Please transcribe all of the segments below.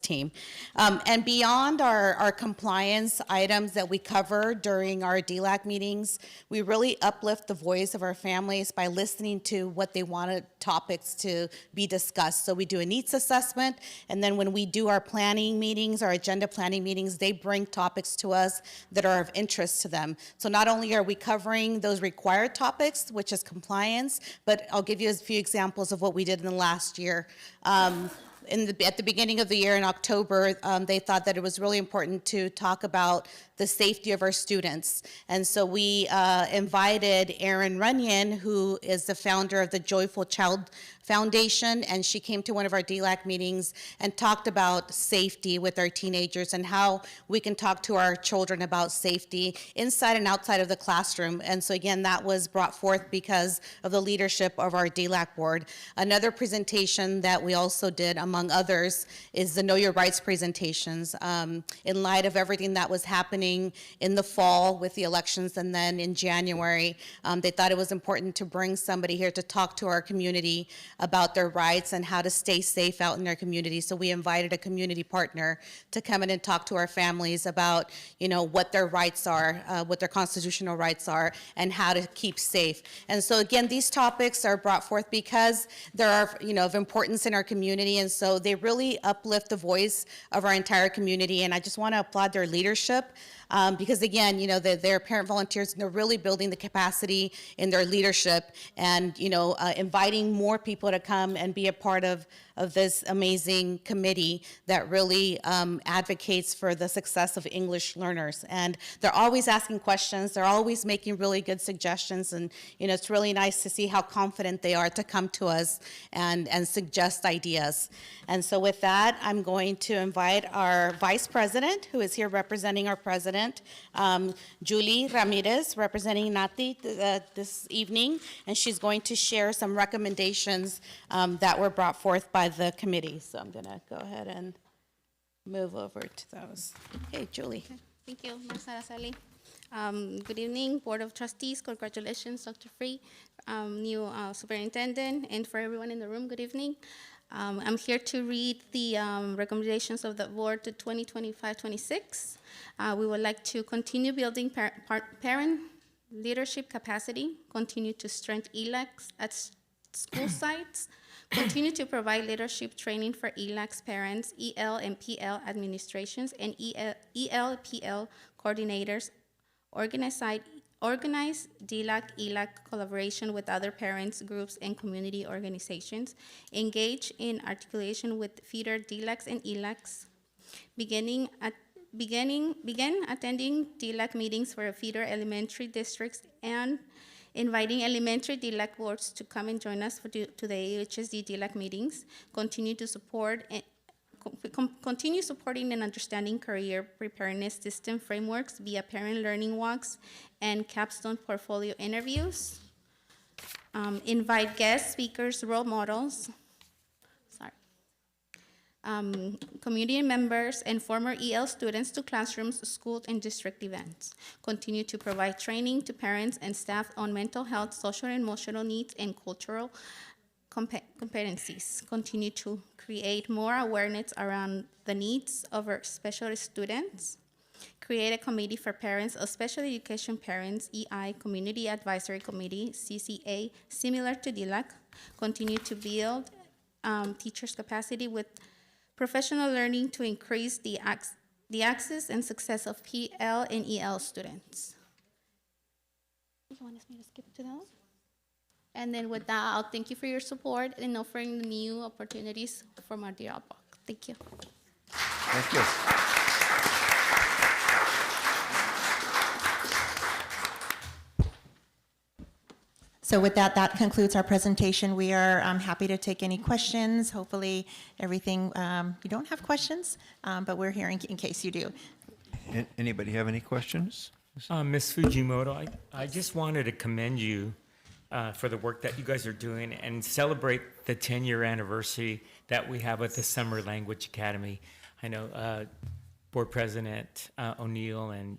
team. And beyond our compliance items that we cover during our DLAC meetings, we really uplift the voice of our families by listening to what they wanted topics to be discussed. So we do a needs assessment, and then when we do our planning meetings, our agenda planning meetings, they bring topics to us that are of interest to them. So not only are we covering those required topics, which is compliance, but I'll give you a few examples of what we did in the last year. At the beginning of the year in October, they thought that it was really important to talk about the safety of our students. And so we invited Erin Runyon, who is the founder of the Joyful Child Foundation, and she came to one of our DLAC meetings and talked about safety with our teenagers and how we can talk to our children about safety inside and outside of the classroom. And so again, that was brought forth because of the leadership of our DLAC board. Another presentation that we also did, among others, is the Know Your Rights presentations. In light of everything that was happening in the fall with the elections and then in January, they thought it was important to bring somebody here to talk to our community about their rights and how to stay safe out in their community. So we invited a community partner to come in and talk to our families about, you know, what their rights are, what their constitutional rights are, and how to keep safe. And so again, these topics are brought forth because there are, you know, of importance in our community, and so they really uplift the voice of our entire community. And I just want to applaud their leadership. Because again, you know, they're parent volunteers, and they're really building the capacity in their leadership and, you know, inviting more people to come and be a part of this amazing committee that really advocates for the success of English learners. And they're always asking questions, they're always making really good suggestions, and, you know, it's really nice to see how confident they are to come to us and suggest ideas. And so with that, I'm going to invite our Vice President, who is here representing our President, Julie Ramirez, representing NATI this evening, and she's going to share some recommendations that were brought forth by the committee. So I'm going to go ahead and move over to those. Hey, Julie. Okay. Thank you, Marcela Sally. Good evening, Board of Trustees. Congratulations, Dr. Free, new superintendent, and for everyone in the room, good evening. I'm here to read the recommendations of the board to 2025-26. We would like to continue building parent leadership capacity, continue to strengthen ELACs at school sites, continue to provide leadership training for ELACs parents, EL and PL administrations, and ELPL coordinators, organize DLAC, ELAC collaboration with other parents, groups, and community organizations, engage in articulation with feeder DLACs and ELACs, begin attending DLAC meetings for feeder elementary districts, and inviting elementary DLAC boards to come and join us to the AUHSD DLAC meetings, continue supporting and understanding career preparedness system frameworks via parent learning walks and capstone portfolio interviews. Invite guest speakers, role models, community members, and former EL students to classrooms, schools, and district events. Continue to provide training to parents and staff on mental health, social and emotional needs, and cultural competencies. Continue to create more awareness around the needs of our special students. Create a committee for parents of special education parents, EI, Community Advisory Committee, CCA, similar to DLAC. Continue to build teachers' capacity with professional learning to increase the access and success of PL and EL students. You want me to skip to those? And then with that, I'll thank you for your support in offering the new opportunities for my dear Outback. Thank you. Thank you. So with that, that concludes our presentation. We are happy to take any questions. Hopefully everything, you don't have questions, but we're here in case you do. Anybody have any questions? Ms. Fujimoto, I just wanted to commend you for the work that you guys are doing and celebrate the 10-year anniversary that we have at the Summer Language Academy. I know Board President O'Neill and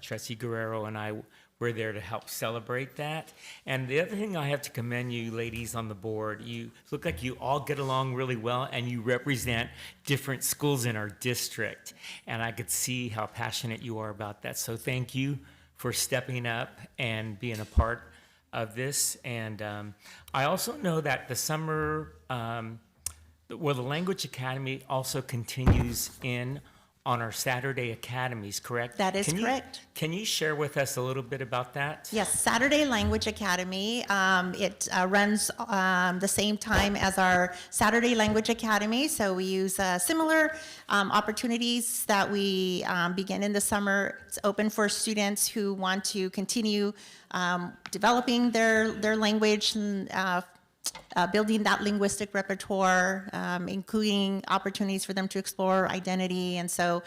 Trustee Guerrero and I we're there to help celebrate that. And the other thing I have to commend you ladies on the board, you look like you all get along really well and you represent different schools in our district. And I could see how passionate you are about that. So thank you for stepping up and being a part of this. And I also know that the summer, well, the Language Academy also continues on our Saturday academies, correct? That is correct. Can you share with us a little bit about that? Yes, Saturday Language Academy. It runs the same time as our Saturday Language Academy, so we use similar opportunities that we begin in the summer. It's open for students who want to continue developing their language and building that linguistic repertoire, including opportunities for them to explore identity. And so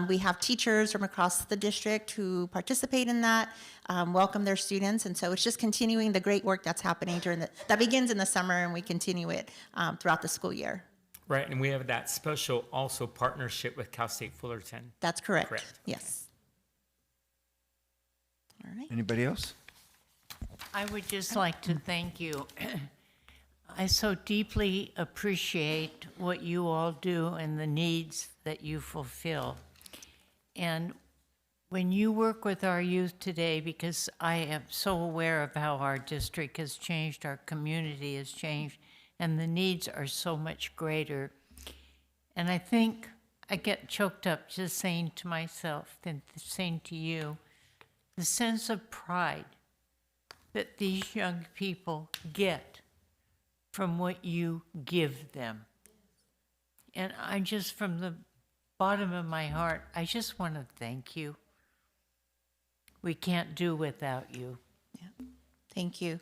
we have teachers from across the district who participate in that, welcome their students. And so it's just continuing the great work that's happening that begins in the summer, and we continue it throughout the school year. Right, and we have that special also partnership with Cal State Fullerton. That's correct. Correct. Yes. All right. Anybody else? I would just like to thank you. I so deeply appreciate what you all do and the needs that you fulfill. And when you work with our youth today, because I am so aware of how our district has changed, our community has changed, and the needs are so much greater. And I think I get choked up just saying to myself and saying to you, the sense of pride that these young people get from what you give them. And I just, from the bottom of my heart, I just want to thank you. We can't do without you. Yeah. Thank you.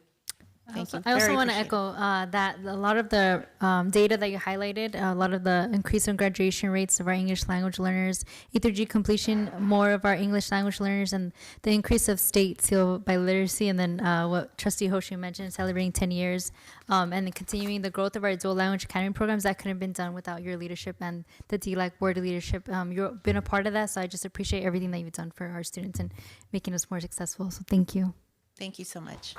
I also Very want to appreciate it. echo that a lot of the data that you highlighted, a lot of the increase in graduation rates of our English language learners, E3G completion, more of our English language learners, and the increase of state seal by literacy, and then what Trustee Hoshi mentioned, celebrating 10 years, and then continuing the growth of our dual language academy programs, that couldn't have been done without your leadership and the DLAC board leadership. You've been a part of that, so I just appreciate everything that you've done for our students and making us more successful, so thank you. Thank you so much.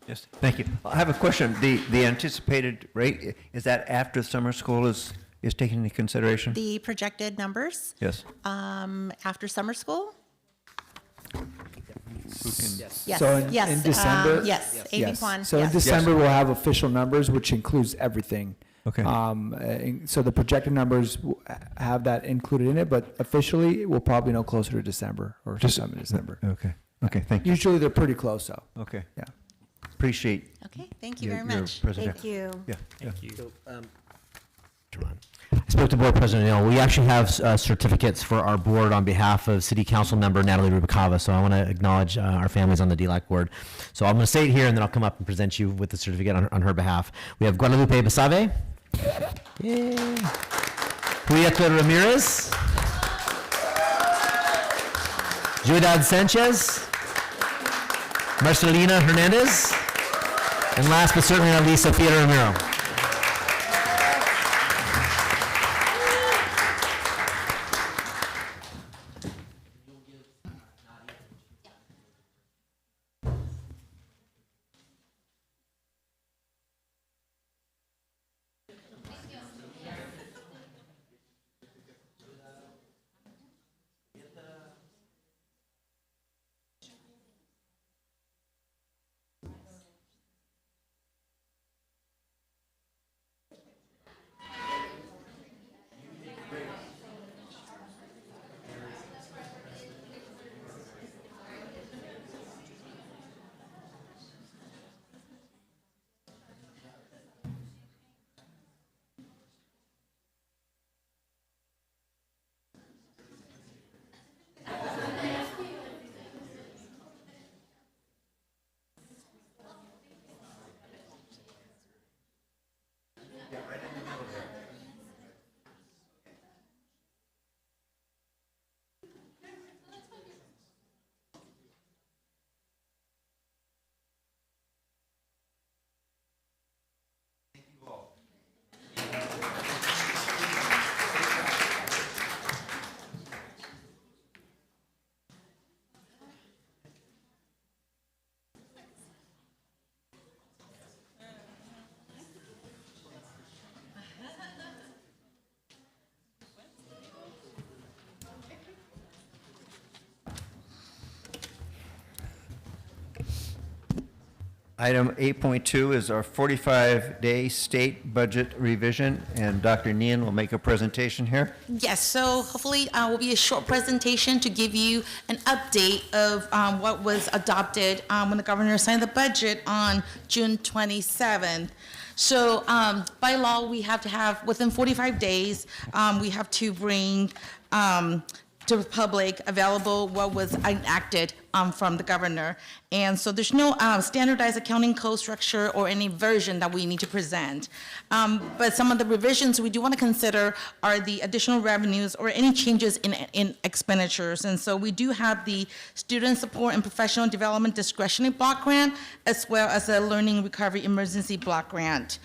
Yes, thank you. I have a question. The anticipated rate, is that after summer school is taken into consideration? The projected numbers Yes. after summer school? Who can- Yes. So in Yes, December? yes, Amy Yes. Kwan, So in yes. December, we'll have official numbers, which includes everything. Okay. So the projected numbers have that included in it, but officially, we'll probably know closer to December or sometime in December. Okay, okay, thank you. Usually, they're pretty close, though. Okay, Yeah. appreciate Okay, thank you your very much. presentation. Thank you. Yeah, yeah. Thank you. I spoke to Board President Neal. We actually have certificates for our board on behalf of City Council member Natalie Rubicava, so I want to acknowledge our families on the DLAC board. So I'm going to say it here, and then I'll come up and present you with the certificate on her behalf. We have Guadalupe Basave. Yay. Julieta Ramirez. Juidad Sanchez. Marcelina Hernandez. And last but certainly not least, Sofia Ramiro. Item 8.2 is our 45-day state budget revision, and Dr. Nian will make a presentation here. Yes, so hopefully will be a short presentation to give you an update of what was adopted when the governor signed the budget on June 27th. So by law, we have to have, within 45 days, we have to bring to the public available what was enacted from the governor. And so there's no standardized accounting code structure or any version that we need to present. But some of the revisions we do want to consider are the additional revenues or any changes in expenditures. And so we do have the Student Support and Professional Development Discretionary Block Grant, as well as a Learning Recovery Emergency Block Grant.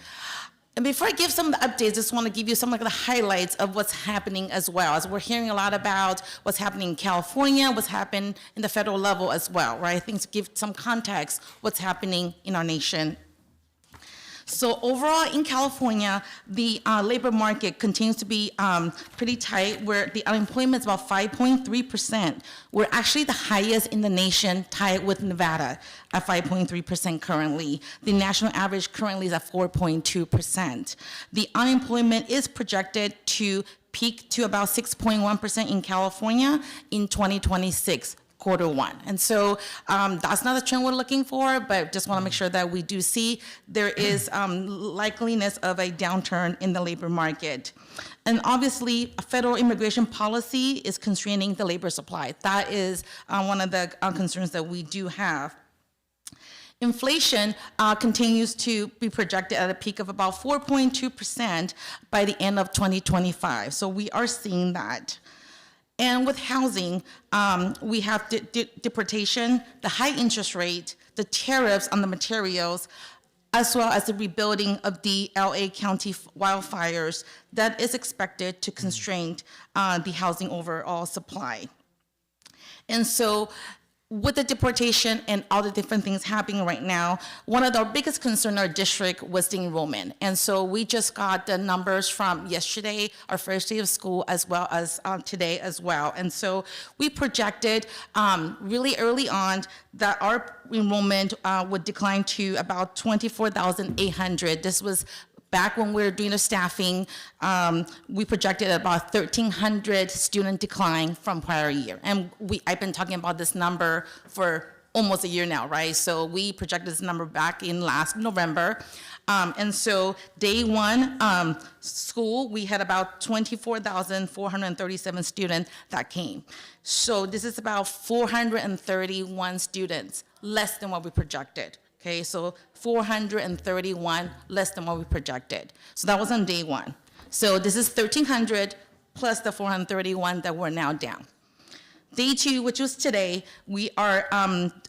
And before I give some of the updates, I just want to give you some of the highlights of what's happening as well, as we're hearing a lot about what's happening in California, what's happened in the federal level as well, right? I think to give some context what's happening in our nation. So overall in California, the labor market continues to be pretty tight, where the unemployment is about 5.3%. We're actually the highest in the nation, tied with Nevada at 5.3% currently. The national average currently is at 4.2%. The unemployment is projected to peak to about 6.1% in California in 2026. Q1. And so that's not the trend we're looking for, but just want to make sure that we do see there is likeliness of a downturn in the labor market. And obviously, federal immigration policy is constraining the labor supply. That is one of the concerns that we do have. Inflation continues to be projected at a peak of about 4.2% by the end of 2025. So we are seeing that. And with housing, we have deportation, the high interest rate, the tariffs on the materials, as well as the rebuilding of the LA County wildfires that is expected to constrain the housing overall supply. And so with the deportation and all the different things happening right now, one of our biggest concerns in our district was the enrollment. And so we just got the numbers from yesterday, our first day of school, as well as today as well. And so we projected really early on that our enrollment would decline to about 24,800. This was back when we were doing the staffing, we projected about 1,300 student decline from prior year. And I've been talking about this number for almost a year now, right? So we projected this number back in last November. And so day one school, we had about 24,437 students that came. So this is about 431 students, less than what we projected. Okay, so 431 less than what we projected. So that was on day one. So this is 1,300 plus the 431 that we're now down. Day two, which was today, we are,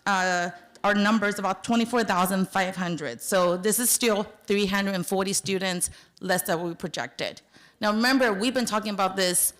our numbers about 24,500. So this is still 340 students less than what we projected. Now remember, we've been talking about this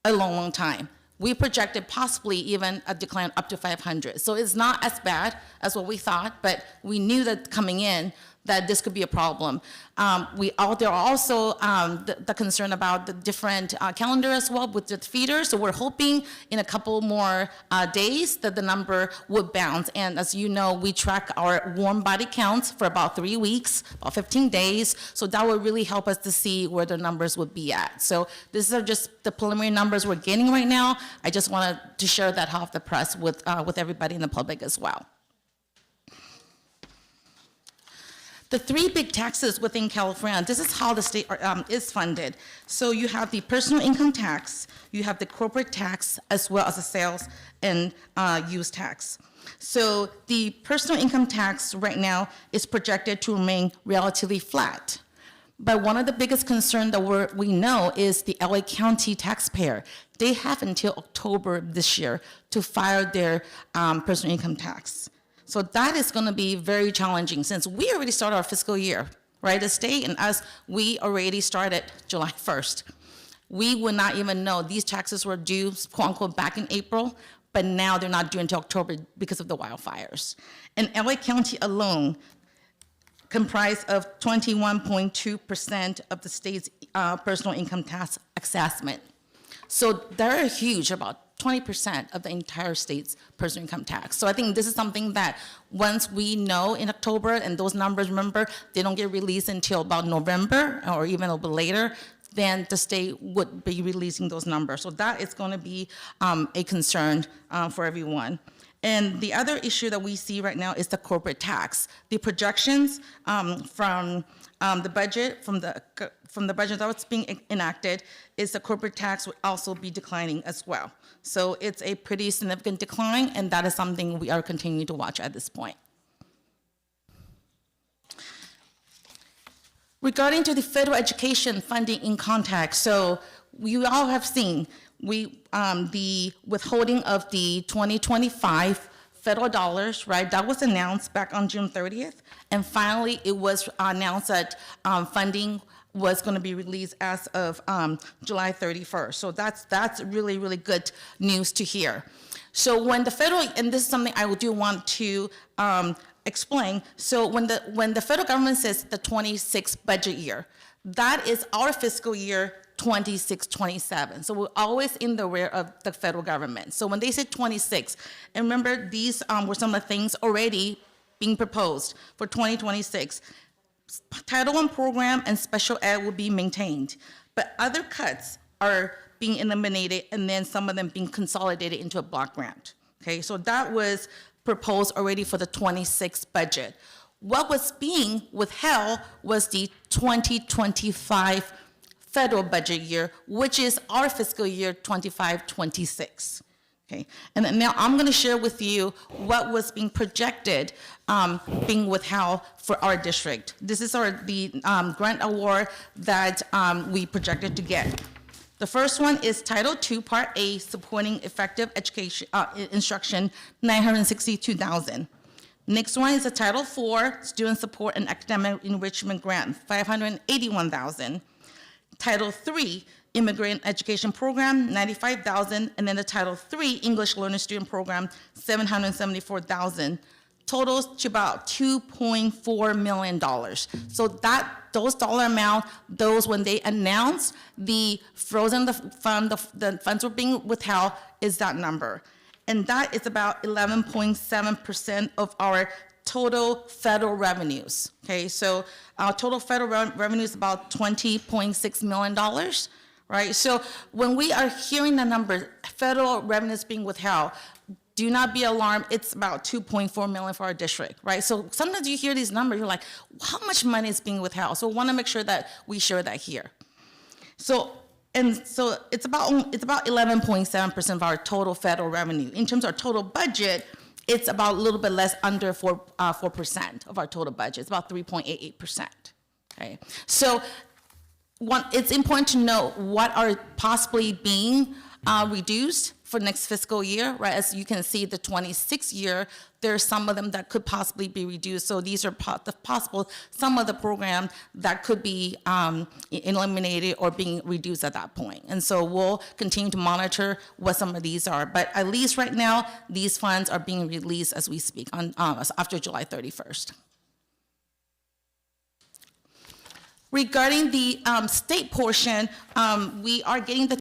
a long, long time. We projected possibly even a decline up to 500. So it's not as bad as what we thought, but we knew that coming in that this could be a problem. There are also the concern about the different calendar as well with the feeders. So we're hoping in a couple more days that the number would bounce. And as you know, we track our warm body counts for about 3 weeks, about 15 days. So that would really help us to see where the numbers would be at. So these are just the preliminary numbers we're getting right now. I just wanted to share that off the press with everybody in the public as well. The three big taxes within California, this is how the state is funded. So you have the personal income tax, you have the corporate tax, as well as the sales and use tax. So the personal income tax right now is projected to remain relatively flat. But one of the biggest concerns that we know is the LA County taxpayer. They have until October this year to file their personal income tax. So that is going to be very challenging since we already started our fiscal year, right? The state and us, we already started July 1st. We would not even know these taxes were due, quote unquote, back in April, but now they're not due until October because of the wildfires. And LA County alone comprised of 21.2% of the state's personal income tax assessment. So they're huge, about 20% of the entire state's personal income tax. So I think this is something that once we know in October, and those numbers, remember, they don't get released until about November or even a little bit later, then the state would be releasing those numbers. So that is going to be a concern for everyone. And the other issue that we see right now is the corporate tax. The projections from the budget, from the budget that was being enacted, is the corporate tax would also be declining as well. So it's a pretty significant decline, and that is something we are continuing to watch at this point. Regarding to the federal education funding in context, so we all have seen the withholding of the 2025 federal dollars, right? That was announced back on June 30th, and finally it was announced that funding was going to be released as of July 31st. So that's really, really good news to hear. So when the federal, and this is something I do want to explain. So when the federal government says the 26 budget year, that is our fiscal year 26-27. So we're always in the rear of the federal government. So when they say 26, and remember these were some of the things already being proposed for 2026. Title I program and special ed will be maintained, but other cuts are being eliminated, and then some of them being consolidated into a block grant. Okay, so that was proposed already for the 26 budget. What was being withheld was the 2025 federal budget year, which is our fiscal year 25-26. Okay, and then now I'm going to share with you what was being projected being withheld for our district. This is the grant award that we projected to get. The first one is Title II, Part A, Supporting Effective Education Instruction, $962,000. Next one is a Title IV, Student Support and Academic Enrichment Grant, $581,000. Title III, Immigrant Education Program, $95,000, and then the Title III, English Learner Student Program, $774,000. Totals to about $2.4 million. So those dollar amount, when they announced the frozen fund, the funds were being withheld, is that number. And that is about 11.7% of our total federal revenues. Okay, so our total federal revenue is about $20.6 million. Right, so when we are hearing the number, federal revenues being withheld, do not be alarmed, it's about $2.4 million for our district, right? So sometimes you hear these numbers, you're like, how much money is being withheld? So we wanna make sure that we share that here. So it's about 11.7% of our total federal revenue. In terms of our total budget, it's about a little bit less, under 4% of our total budget. It's about 3.88%, okay? So it's important to know what are possibly being reduced for next fiscal year, right? As you can see, the 26 year, there's some of them that could possibly be reduced. So these are possible, some of the program that could be eliminated or being reduced at that point. And so we'll continue to monitor what some of these are. But at least right now, these funds are being released as we speak on after July 31st. Regarding the state portion, we are getting the